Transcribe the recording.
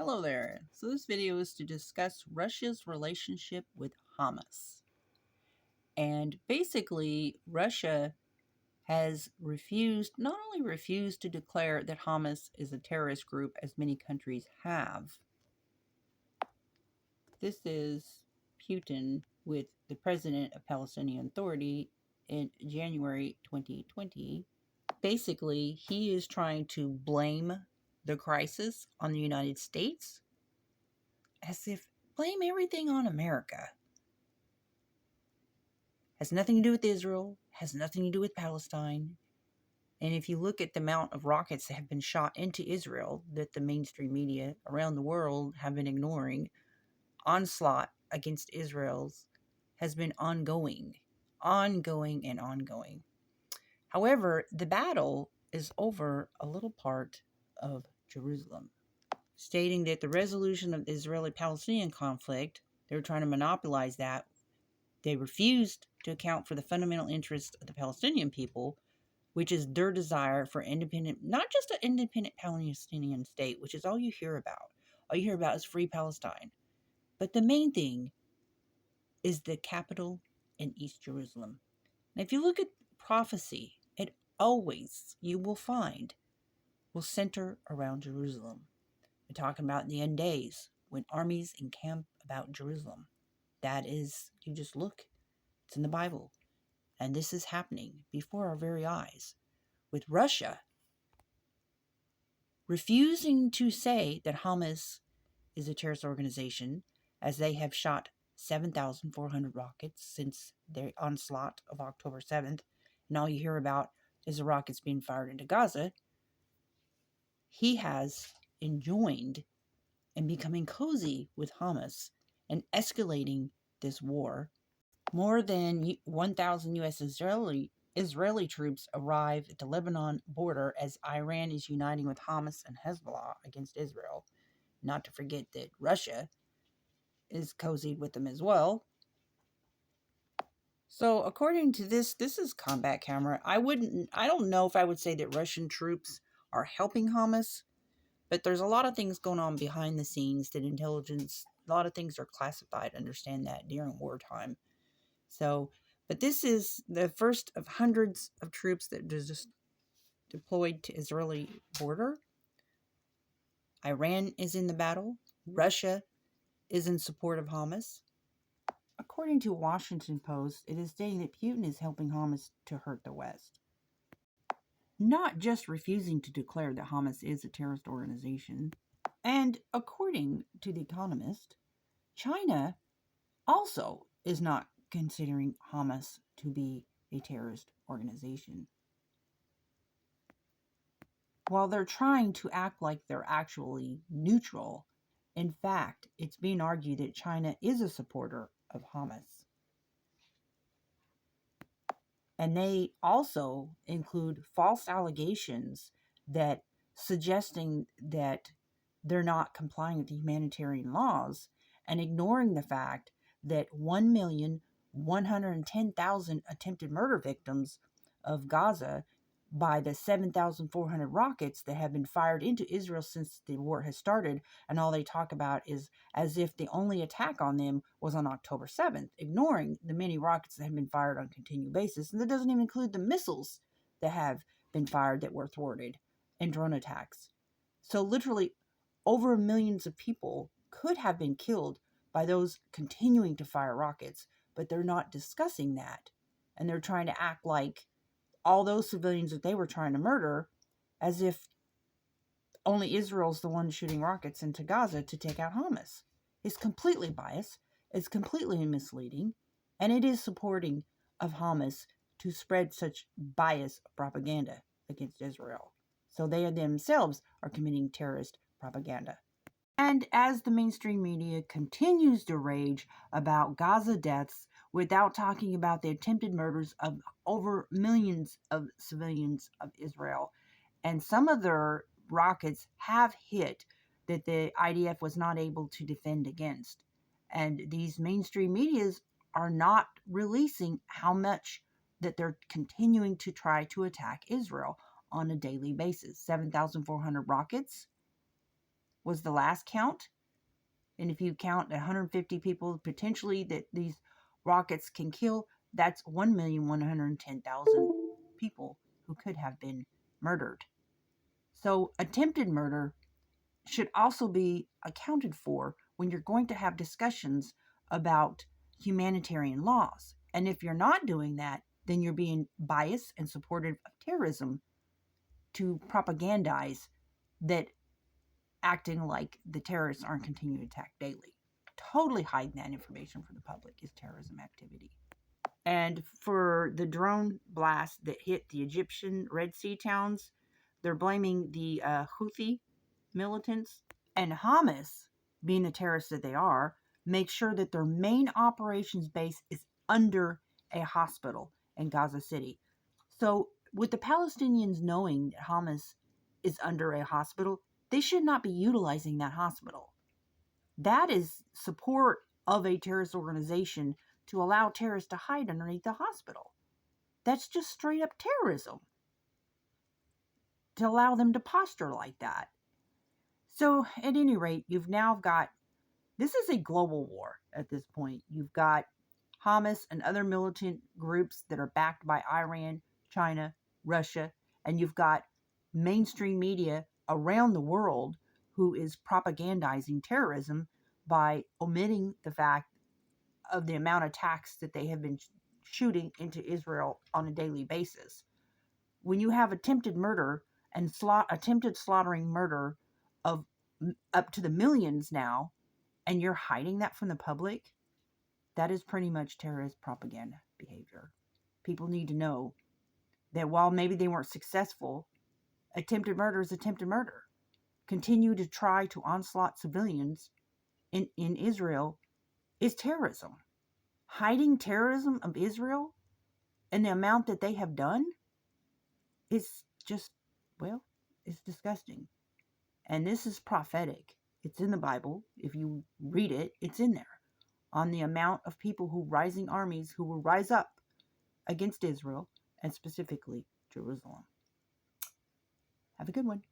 Hello there. So this video is to discuss Russia's relationship with Hamas. And basically, Russia has not only refused to declare that Hamas is a terrorist group, as many countries have. This is Putin with the president of Palestinian Authority in January 2020. Basically, he is trying to blame the crisis on the United States, as if blame everything on America. Has nothing to do with Israel, has nothing to do with Palestine. And if you look at the amount of rockets that have been shot into Israel that the mainstream media around the world have been ignoring, onslaught against Israel's has been ongoing. However, the battle is over a little part of Jerusalem, stating that the resolution of the Israeli-Palestinian conflict, they were trying to monopolize that. They refused to account for the fundamental interests of the Palestinian people, which is their desire for independent, not just an independent Palestinian state, which is all you hear about. All you hear about is free Palestine. But the main thing is the capital in East Jerusalem. And if you look at prophecy, it always, you will find, will center around Jerusalem. We're talking about in the end days when armies encamp about Jerusalem. That is, you just look, it's in the Bible. And this is happening before our very eyes, with Russia refusing to say that Hamas is a terrorist organization, as they have shot 7,400 rockets since their onslaught of October 7th, and all you hear about is the rockets being fired into Gaza. He has enjoined and becoming cozy with Hamas and escalating this war. More than 1,000 U.S. Israeli troops arrive at the Lebanon border as Iran is uniting with Hamas and Hezbollah against Israel. Not to forget that Russia is cozied with them as well. So according to this is combat camera. I don't know if I would say that Russian troops are helping Hamas, but there's a lot of things going on behind the scenes that intelligence, a lot of things are classified, understand that, during wartime. So, but this is the first of hundreds of troops that are just deployed to Israeli border. Iran is in the battle. Russia is in support of Hamas. According to Washington Post, it is stating that Putin is helping Hamas to hurt the West. Not just refusing to declare that Hamas is a terrorist organization. And according to The Economist, China also is not considering Hamas to be a terrorist organization. While they're trying to act like they're actually neutral, in fact, it's being argued that China is a supporter of Hamas. And they also include false allegations that suggesting that they're not complying with the humanitarian laws and ignoring the fact that 1,110,000 attempted murder victims of Gaza by the 7,400 rockets that have been fired into Israel since the war has started, and all they talk about is as if the only attack on them was on October 7th, ignoring the many rockets that have been fired on a continual basis. And that doesn't even include the missiles that have been fired that were thwarted and drone attacks. So literally over millions of people could have been killed by those continuing to fire rockets, but they're not discussing that. And they're trying to act like all those civilians that they were trying to murder, as if only Israel's the one shooting rockets into Gaza to take out Hamas. It's completely biased, it's completely misleading, and it is supporting of Hamas to spread such biased propaganda against Israel. So they themselves are committing terrorist propaganda. And as the mainstream media continues to rage about Gaza deaths without talking about the attempted murders of over millions of civilians of Israel, and some of their rockets have hit that the IDF was not able to defend against. And these mainstream medias are not releasing how much that they're continuing to try to attack Israel on a daily basis. 7,400 rockets. was the last count. And if you count 150 people potentially that these rockets can kill, that's 1,110,000 people who could have been murdered. So attempted murder should also be accounted for when you're going to have discussions about humanitarian laws. And if you're not doing that, then you're being biased and supportive of terrorism to propagandize that acting like the terrorists aren't continuing to attack daily. Totally hiding that information from the public is terrorism activity. And for the drone blast that hit the Egyptian Red Sea towns, they're blaming the Houthi militants. And Hamas, being the terrorists that they are, make sure that their main operations base is under a hospital in Gaza City. So, with the Palestinians knowing that Hamas is under a hospital, they should not be utilizing that hospital. That is support of a terrorist organization to allow terrorists to hide underneath the hospital. That's just straight up terrorism to allow them to posture like that. So, at any rate, you've now got this is a global war at this point. You've got Hamas and other militant groups that are backed by Iran, China, Russia, and you've got mainstream media around the world who is propagandizing terrorism by omitting the fact of the amount of attacks that they have been shooting into Israel on a daily basis. When you have attempted murder and attempted slaughtering murder of up to the millions now, and you're hiding that from the public, that is pretty much terrorist propaganda behavior. People need to know that while maybe they weren't successful, attempted murder is attempted murder. Continue to try to onslaught civilians in Israel is terrorism. Hiding terrorism of Israel and the amount that they have done is just, well, it's disgusting. And this is prophetic. It's in the Bible. If you read it, it's in there. On the amount of people who rising armies who will rise up against Israel and specifically Jerusalem. Have a good one.